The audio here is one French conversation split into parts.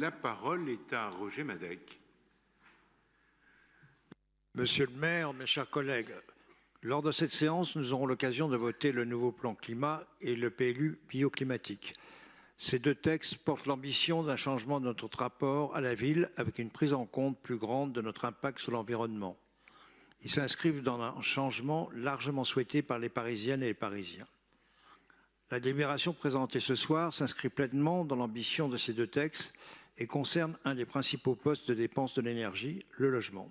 La parole est à Roger Madec. Monsieur le maire, mes chers collègues, lors de cette séance, nous aurons l'occasion de voter le nouveau plan climat et le PLU bioclimatique. Ces deux textes portent l'ambition d'un changement de notre rapport à la ville avec une prise en compte plus grande de notre impact sur l'environnement. Ils s'inscrivent dans un changement largement souhaité par les Parisiennes et les Parisiens. La délibération présentée ce soir s'inscrit pleinement dans l'ambition de ces deux textes et concerne un des principaux postes de dépenses de l'énergie, le logement.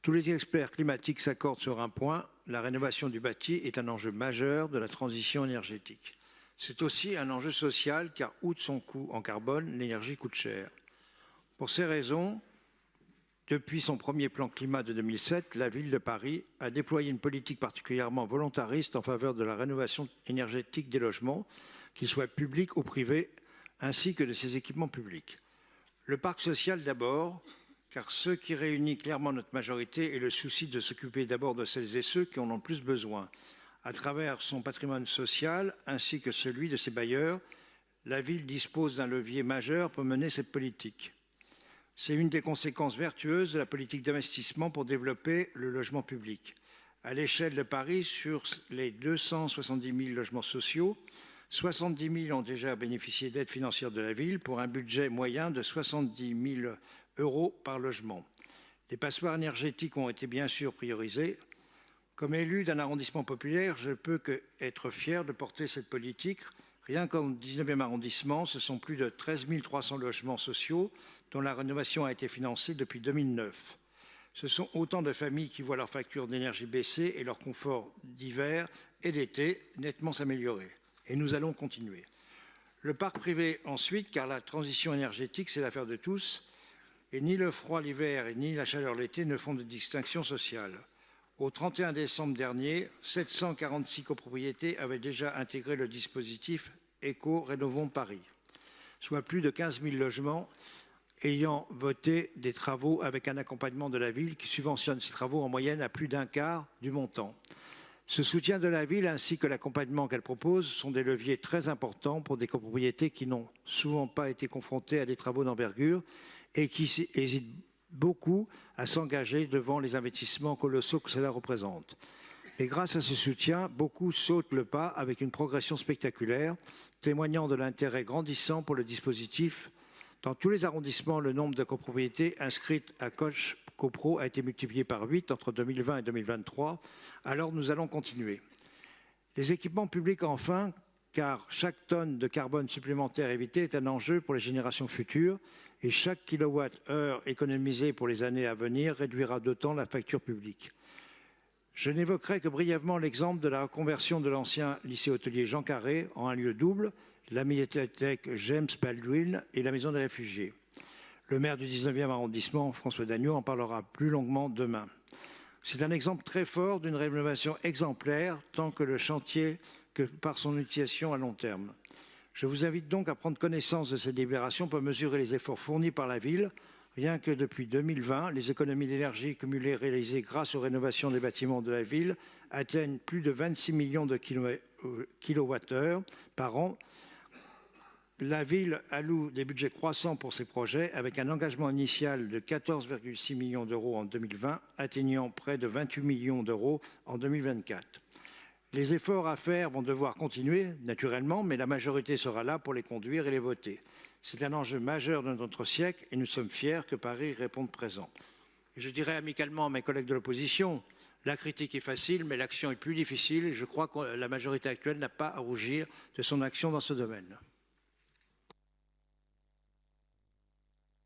Tous les experts climatiques s'accordent sur un point, la rénovation du bâti est un enjeu majeur de la transition énergétique. C'est aussi un enjeu social car, outre son coût en carbone, l'énergie coûte cher. Pour ces raisons, depuis son premier plan climat de 2007, la ville de Paris a déployé une politique particulièrement volontariste en faveur de la rénovation énergétique des logements, qu'ils soient publics ou privés, ainsi que de ses équipements publics. Le parc social d'abord, car ce qui réunit clairement notre majorité est le souci de s'occuper d'abord de celles et ceux qui en ont le plus besoin. À travers son patrimoine social ainsi que celui de ses bailleurs, la ville dispose d'un levier majeur pour mener cette politique. C'est une des conséquences vertueuses de la politique d'investissement pour développer le logement public. À l'échelle de Paris, sur les 270 000 logements sociaux, 70 000 ont déjà bénéficié d'aides financières de la ville pour un budget moyen de 70 000 € par logement. Les passoires énergétiques ont été bien sûr priorisées. Comme élu d'un arrondissement populaire, je ne peux qu'être fier de porter cette politique. Rien qu'en 19e arrondissement, ce sont plus de 13 300 logements sociaux dont la rénovation a été financée depuis 2009. Ce sont autant de familles qui voient leur facture d'énergie baisser et leur confort d'hiver et d'été nettement s'améliorer. Et nous allons continuer. Le parc privé ensuite, car la transition énergétique, c'est l'affaire de tous. Et ni le froid l'hiver et ni la chaleur l'été ne font de distinction sociale. Au 31 décembre dernier, 746 copropriétés avaient déjà intégré le dispositif Éco-Rénovons Paris, soit plus de 15 000 logements ayant voté des travaux avec un accompagnement de la ville qui subventionne ces travaux en moyenne à plus d'un quart du montant. Ce soutien de la ville ainsi que l'accompagnement qu'elle propose sont des leviers très importants pour des copropriétés qui n'ont souvent pas été confrontées à des travaux d'envergure et qui hésitent beaucoup à s'engager devant les investissements colossaux que cela représente. Et grâce à ce soutien, beaucoup sautent le pas avec une progression spectaculaire, témoignant de l'intérêt grandissant pour le dispositif. Dans tous les arrondissements, le nombre de copropriétés inscrites à Coach Copro a été multiplié par 8 entre 2020 et 2023. Alors nous allons continuer. Les équipements publics enfin, car chaque tonne de carbone supplémentaire évitée est un enjeu pour les générations futures et chaque kilowatt-heure économisé pour les années à venir réduira d'autant la facture publique. Je n'évoquerai que brièvement l'exemple de la reconversion de l'ancien lycée hôtelier Jean Carré en un lieu double, la médiathèque James Baldwin et la maison des réfugiés. Le maire du 19e arrondissement, François Dagneau, en parlera plus longuement demain. C'est un exemple très fort d'une rénovation exemplaire, tant que le chantier que par son utilisation à long terme. Je vous invite donc à prendre connaissance de cette délibération pour mesurer les efforts fournis par la ville. Rien que depuis 2020, les économies d'énergie cumulées réalisées grâce aux rénovations des bâtiments de la ville atteignent plus de 26 millions de kilowattheures par an. La ville alloue des budgets croissants pour ces projets avec un engagement initial de 14,6 millions d'euros en 2020, atteignant près de 28 millions d'euros en 2024. Les efforts à faire vont devoir continuer, naturellement, mais la majorité sera là pour les conduire et les voter. C'est un enjeu majeur de notre siècle et nous sommes fiers que Paris réponde présent. Et je dirais amicalement à mes collègues de l'opposition, la critique est facile, mais l'action est plus difficile et je crois que la majorité actuelle n'a pas à rougir de son action dans ce domaine.